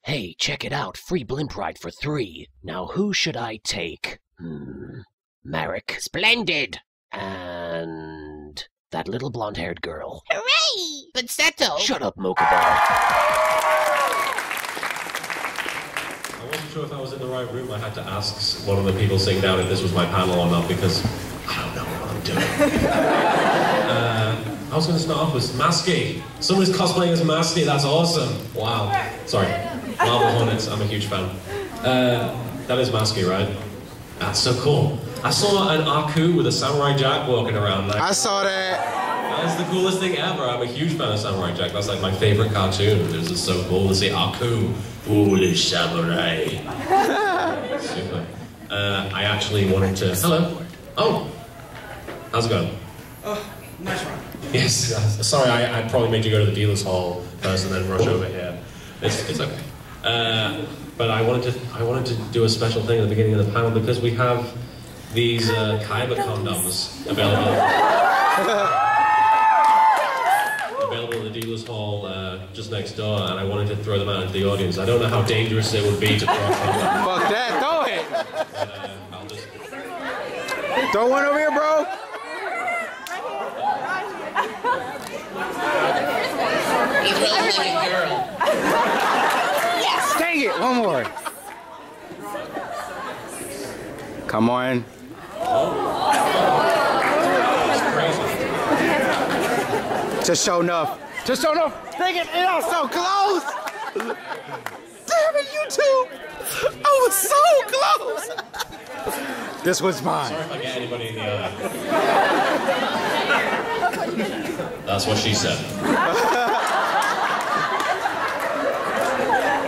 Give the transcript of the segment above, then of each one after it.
Hey, check it out. Free blimp ride for 3. Now who should I take? Marek. Splendid! And that little blonde-haired girl. Hooray! But Seto! Shut up, Mokuba. I wasn't sure if I was in the right room. I had to ask one of the people sitting down if this was my panel or not because I don't know what I'm doing. I was going to start off with Masky. Someone's cosplaying as Masky. That's awesome. Wow. Sorry. Marble Hornets. I'm a huge fan. That is Masky, right? That's so cool. I saw an Aku with a Samurai Jack walking around. I saw that. That's the coolest thing ever. I'm a huge fan of Samurai Jack. That's like my favorite cartoon. It was just so cool to see Aku. Foolish samurai. Super. I actually wanted to... Hello. Oh. How's it going? Oh, nice run. Yes. Sorry, I probably made you go to the dealer's hall first and then rush over here. It's okay. But I wanted to do a special thing at the beginning of the panel because we have these Kaiba condoms available. Available at the dealer's hall just next door, and I wanted to throw them out into the audience. I don't know how dangerous it would be to throw them. Fuck that, throw it! But, I'll just... Throw one over here, bro! He's really like a girl. Yes! Dang it, one more. Come on. Just show enough. Just show enough. Dang it, it was so close. Damn it, you two. I was so close. This was mine. Sorry if I get anybody in the eye. That's what she said.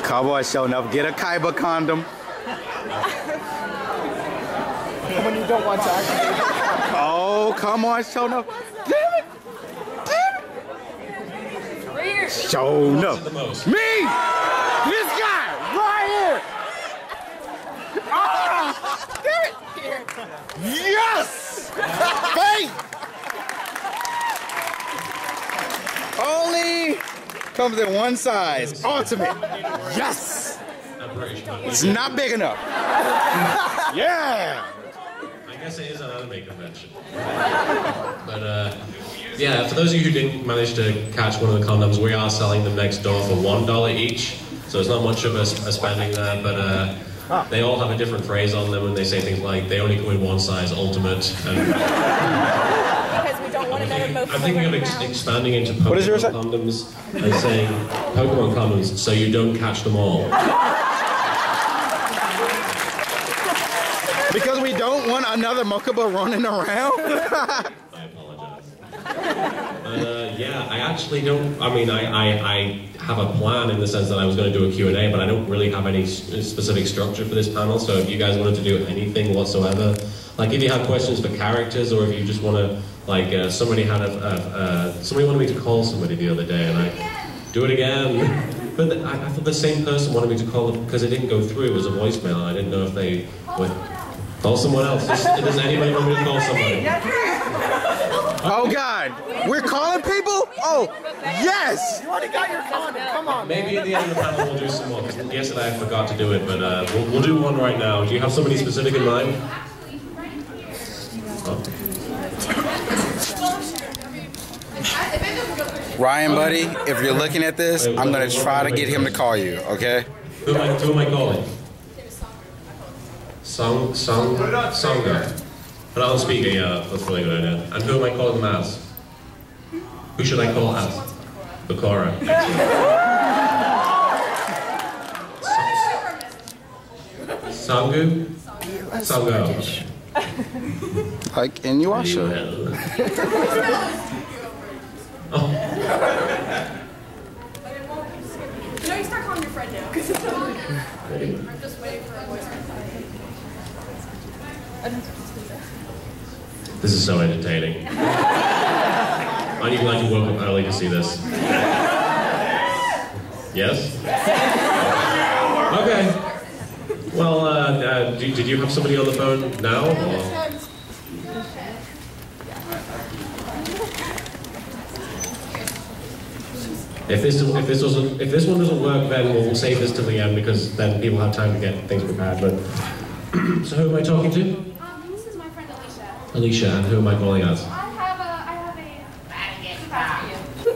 Cowboy show enough. Get a Kaiba condom. When you don't want to actually. Oh, come on, show enough. Damn it. Show enough. Me! This guy! Right here! Ah! Damn it! Yes! Faith! Only comes in one size. Ultimate. Yes! It's not big enough. Yeah! I guess it is an anime convention. But, yeah, for those of you who didn't manage to catch one of the condoms, we are selling them next door for $1 each. So it's not much of a spending there, but they all have a different phrase on them, and they say things like, they only come in one size, ultimate. And because we don't want another Pokemon. I'm thinking of expanding into Pokemon condoms and saying, Pokemon condoms, so you don't catch them all. Because we don't want another Mokuba running around? I apologize. Yeah, I actually don't, I mean, I have a plan in the sense that I was going to do a Q&A, but I don't really have any specific structure for this panel, so if you guys wanted to do anything whatsoever, like if you have questions for characters, or if you just want to, like, somebody wanted me to call somebody the other day, and I do it again. But I thought the same person wanted me to call them, because it didn't go through, it was a voicemail, and I didn't know if they would call someone else. Does anybody want me to call somebody? Oh God, we're calling people? Oh, yes! You already got your condom, come on. Maybe at the end of the panel we'll do some more, because yesterday I forgot to do it, but we'll do one right now. Do you have somebody specific in mind? Oh. Ryan, buddy, if you're looking at this, I'm going to try to get him to call you, okay? Who am I calling? Songa. But I'll speak, yeah, that's really good idea. And who am I calling them as? Who should I call as? Bakura. Sangu? Sango. Like Inuyasha. Oh. You know, you start calling your friend now. I'm just waiting for a voice. This is so entertaining. Aren't you glad you woke up early to see this? Yes? Okay. Well, did you have somebody on the phone now? Or? If this one doesn't work, then we'll save this till the end because then people have time to get things prepared. But so who am I talking to? This is my friend Alicia. Alicia, and who am I calling as? I have a surprise for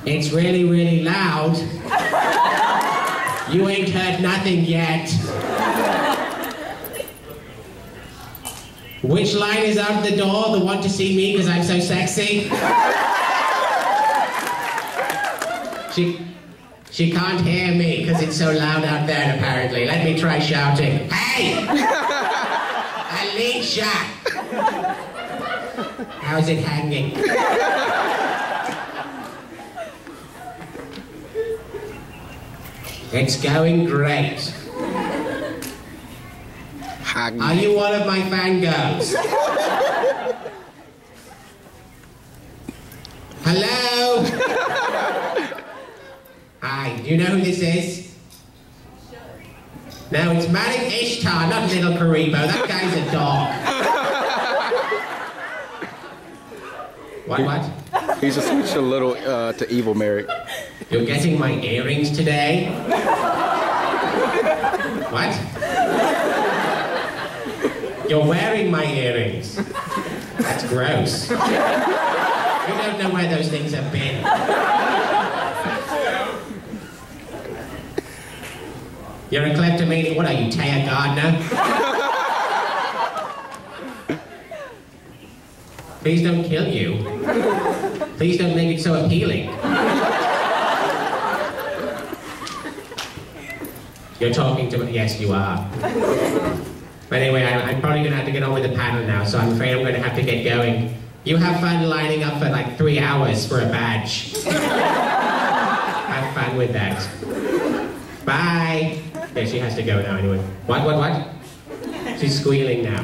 you. It's really, really loud. You ain't heard nothing yet. Which line is out the door? The one to see me because I'm so sexy? She can't hear me because it's so loud out there apparently. Let me try shouting. Hey! Alicia! How's it hanging? It's going great. Are you one of my fangirls? Hello? Hi, do you know who this is? No, it's Malik Ishtar, not little Kuriboh. That guy's a dog. What? He just switched a little to evil Mary. You're getting my earrings today? What? You're wearing my earrings. That's gross. You don't know where those things have been. You're a kleptomaniac. What are you, Taya Gardner? Please don't kill you. Please don't make it so appealing. You're talking to me? Yes, you are. But anyway, I'm probably going to have to get on with the panel now, so I'm afraid I'm going to have to get going. You have fun lining up for like 3 hours for a badge. Have fun with that. Bye. Yeah, she has to go now anyway. What? She's squealing now.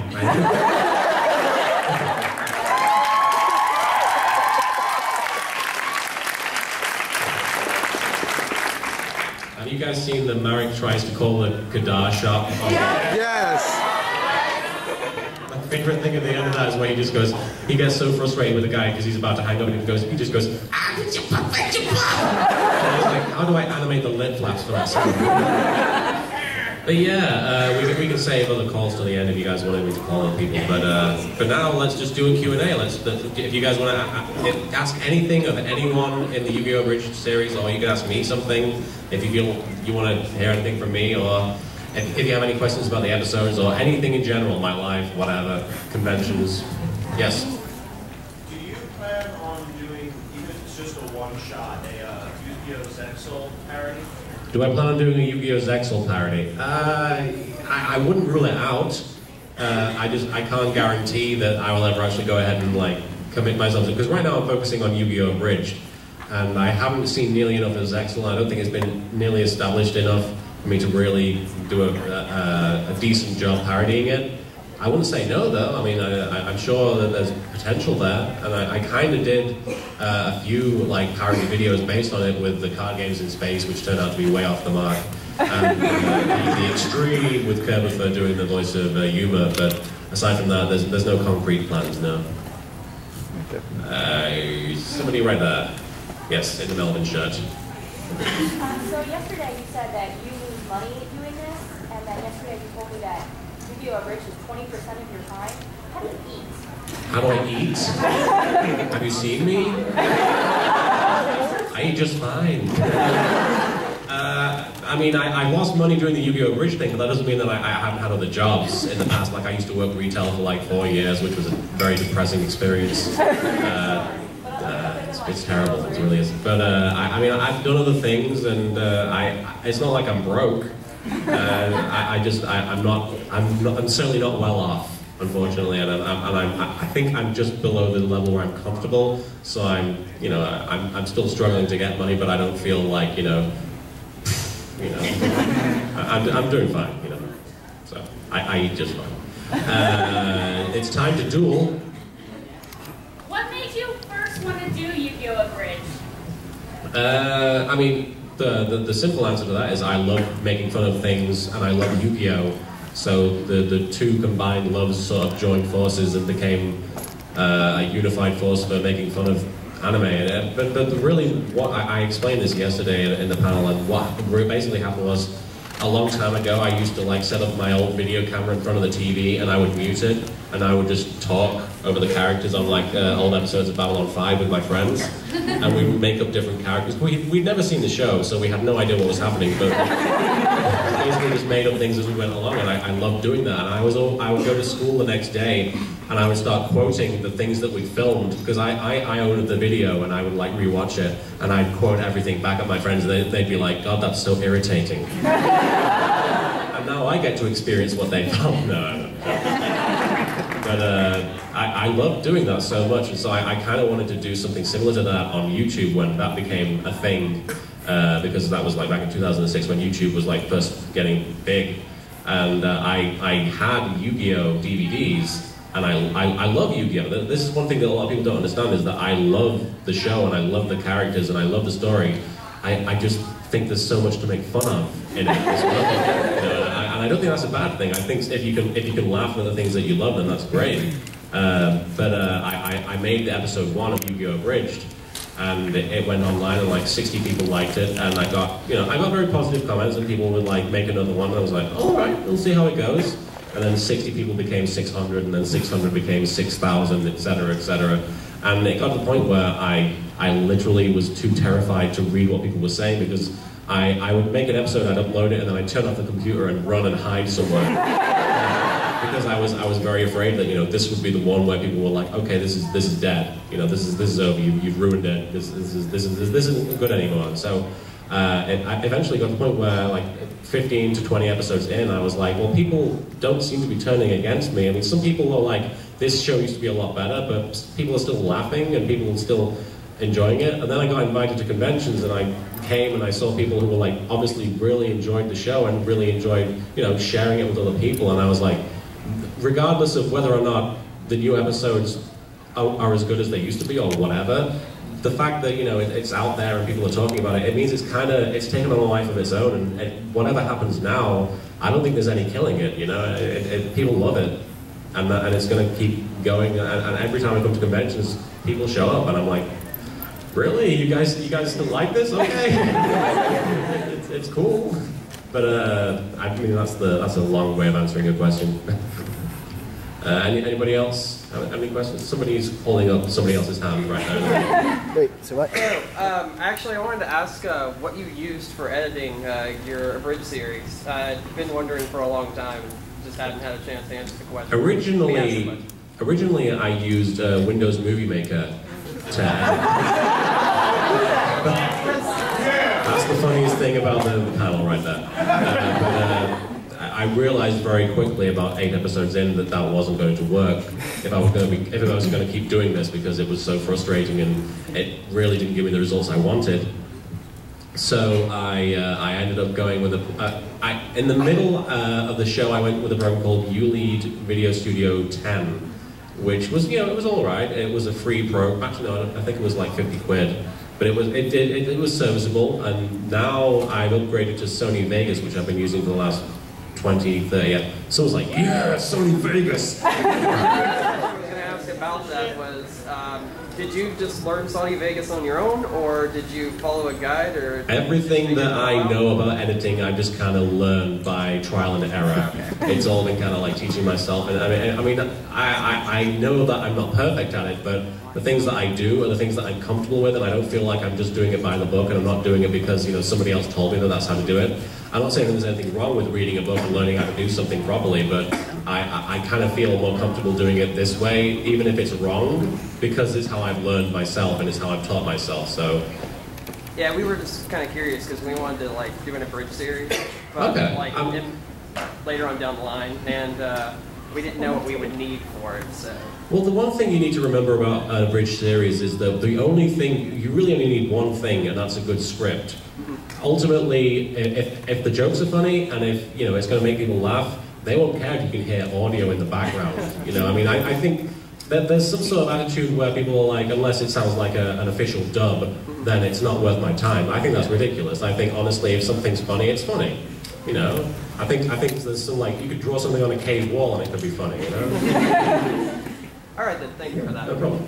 Have you guys seen that Marek tries to call the Kadar shop? Yes. My favorite thing at the end of that is when he gets so frustrated with the guy because he's about to hang up and he just goes, ah, and it's like, how do I animate the lip flaps for that song? But yeah, we can save other calls to the end if you guys wanted me to call on people. But for now, let's just do a Q&A. If you guys want to ask anything of anyone in the Yu-Gi-Oh! Bridge series, or you can ask me something if you feel you want to hear anything from me, or if you have any questions about the episodes, or anything in general, my life, whatever, conventions. Yes? Do you plan on doing, even if it's just a one-shot, a Yu-Gi-Oh! Zexal parody? Do I plan on doing a Yu-Gi-Oh! Zexal parody? I wouldn't rule it out. I can't guarantee that I will ever actually go ahead and like commit myself to it. Because right now I'm focusing on Yu-Gi-Oh! Bridge. And I haven't seen nearly enough of Zexal. I don't think it's been nearly established enough for me to really do a decent job parodying it. I wouldn't say no though. I mean, I'm sure that there's potential there, and I kind of did a few like parody videos based on it with the card games in space, which turned out to be way off the mark. And the Extreme with Kuriboh doing the voice of Yuma, but aside from that, there's no concrete plans. No. Somebody right there. Yes, in the Melvin shirt. So yesterday you said that you lose money doing this, and then yesterday you told me that Yu-Gi-Oh! Bridge is 20% of your time. How do you eat? How do I eat? Have you seen me? I eat just fine. I mean, I lost money during the Yu-Gi-Oh! Bridge thing, but that doesn't mean that I haven't had other jobs in the past. Like, I used to work retail for like 4 years, which was a very depressing experience. It's terrible, it really is. But I mean, I've done other things, and it's not like I'm broke. I'm certainly not well off, unfortunately, and I think I'm just below the level where I'm comfortable. So I'm still struggling to get money, but I don't feel like I'm doing fine, So I eat just fine. It's time to duel. What made you first want to do Yu-Gi-Oh! Bridge? I mean, the simple answer to that is I love making fun of things, and I love Yu-Gi-Oh! So the two combined loves sort of joined forces and became a unified force for making fun of anime. But really, what I explained this yesterday in the panel, and what basically happened was, a long time ago, I used to like set up my old video camera in front of the TV, and I would mute it, and I would just talk over the characters on like old episodes of Babylon 5 with my friends, and we would make up different characters. We'd never seen the show, so we had no idea what was happening, but we basically just made up things as we went along, and I loved doing that. And I would go to school the next day, and I would start quoting the things that we filmed, because I owned the video, and I would like rewatch it, and I'd quote everything back at my friends, and they'd be like, God, that's so irritating. And now I get to experience what they found. No. But I love doing that so much, and so I kind of wanted to do something similar to that on YouTube when that became a thing, because that was like back in 2006 when YouTube was like first getting big, and I had Yu-Gi-Oh! DVDs, and I love Yu-Gi-Oh! This is one thing that a lot of people don't understand, is that I love the show, and I love the characters, and I love the story. I just think there's so much to make fun of in it as well. You know, and I don't think that's a bad thing. I think if you can laugh at the things that you love, then that's great. But I made the episode 1 of Yu-Gi-Oh! Abridged, and it went online, and like 60 people liked it, and I got very positive comments, and people would like make another one, and I was like, all right, we'll see how it goes. And then 60 people became 600, and then 600 became 6,000, etc., etc. And it got to the point where I literally was too terrified to read what people were saying, because I would make an episode, I'd upload it, and then I'd turn off the computer and run and hide somewhere. Because I was very afraid that, you know, this would be the one where people were like, okay, this is dead. You know, this is over. You've ruined it. This isn't good anymore. And so I eventually got to the point where, like, 15 to 20 episodes in, I was like, well, people don't seem to be turning against me. I mean, some people are like, this show used to be a lot better, but people are still laughing and people are still enjoying it. And then I got invited to conventions, and I came and I saw people who were like, obviously really enjoyed the show and really enjoyed, you know, sharing it with other people. And I was like, regardless of whether or not the new episodes are as good as they used to be or whatever, the fact that, you know, it's out there and people are talking about it, it means it's taken on a life of its own, and whatever happens now, I don't think there's any killing it, you know. People love it, and it's going to keep going, and every time I come to conventions, people show up, and I'm like, really? You guys still like this? Okay. it's cool. But I mean, that's a long way of answering your question. Anybody else have any questions? Somebody's holding up somebody else's hand right now. Wait, so what? So, actually, I wanted to ask what you used for editing your Abridged series. I've been wondering for a long time, just hadn't had a chance to answer the question. Originally, I used Windows Movie Maker to edit. That's the funniest thing about the panel right there. I realized very quickly, about 8 episodes in, that wasn't going to work if I was going to keep doing this, because it was so frustrating and it really didn't give me the results I wanted. So I ended up going with in the middle of the show, I went with a program called ULEAD Video Studio 10, which was, you know, it was all right. It was a free program. Actually, no, I think it was like 50 quid. But it was serviceable, and now I've upgraded to Sony Vegas, which I've been using for the last 20, 30 years. So I was like, yeah, Sony Vegas! What I was going to ask about that was, did you just learn Sony Vegas on your own, or did you follow a guide, or... Everything that I know about editing, I just kind of learned by trial and error. It's all been kind of like teaching myself. And I know that I'm not perfect at it, but the things that I do are the things that I'm comfortable with, and I don't feel like I'm just doing it by the book, and I'm not doing it because, you know, somebody else told me that that's how to do it. I'm not saying that there's anything wrong with reading a book and learning how to do something properly, but I kind of feel more comfortable doing it this way, even if it's wrong, because it's how I've learned myself and it's how I've taught myself. So yeah, we were just kind of curious because we wanted to like do an Abridged series, but okay. Later on down the line, and we didn't know what we would need for it. So. Well, the one thing you need to remember about an Abridged series is that the only thing, you really only need one thing, and that's a good script. Ultimately, if the jokes are funny and if, you know, it's going to make people laugh, they won't care if you can hear audio in the background. You know, I mean, I think that there's some sort of attitude where people are like, unless it sounds like an official dub, then it's not worth my time. I think that's ridiculous. I think, honestly, if something's funny, it's funny. You know, I think there's some, like, you could draw something on a cave wall and it could be funny, you know? All right then, thank you for that. No problem.